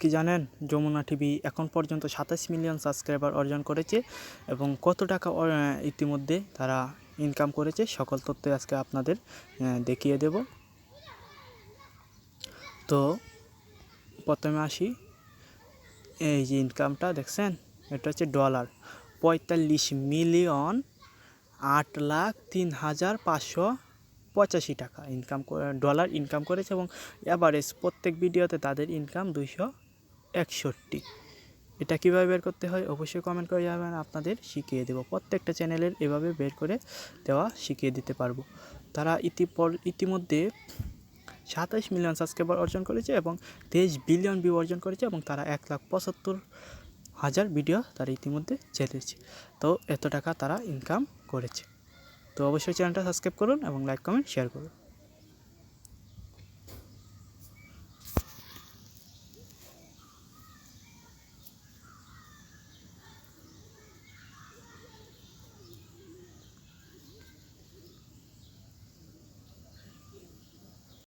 কি জানেন, যমুনা টিভি এখন পর্যন্ত 27 মিলিয়ন সাবস্ক্রাইবার অর্জন করেছে এবং কত টাকা ইতিমধ্যে তারা ইনকাম করেছে সকল তথ্য আজকে আপনাদের দেখিয়ে দেব। তো প্রথমে আসি, এই যে ইনকামটা দেখছেন, এটা হচ্ছে ডলার 45,08,03,585 টাকা ডলার ইনকাম করেছে এবং অ্যাভারেজ প্রত্যেক ভিডিওতে তাদের ইনকাম 261। এটা কীভাবে বের করতে হয় অবশ্যই কমেন্ট করে যাবেন, আপনাদের শিখিয়ে দেবো। প্রত্যেকটা চ্যানেলের এভাবে বের করে দেওয়া শিখিয়ে দিতে পারবো। তারা ইতিমধ্যে 27 মিলিয়ন সাবস্ক্রাইবার অর্জন করেছে এবং 23 বিলিয়ন ভিউ অর্জন করেছে এবং তারা 1,75,000 ভিডিও তারা ইতিমধ্যে ছেড়েছে। তো এত টাকা তারা ইনকাম করেছে। তো অবশ্যই চ্যানেলটা সাবস্ক্রাইব করুন এবং লাইক কমেন্ট শেয়ার করুন।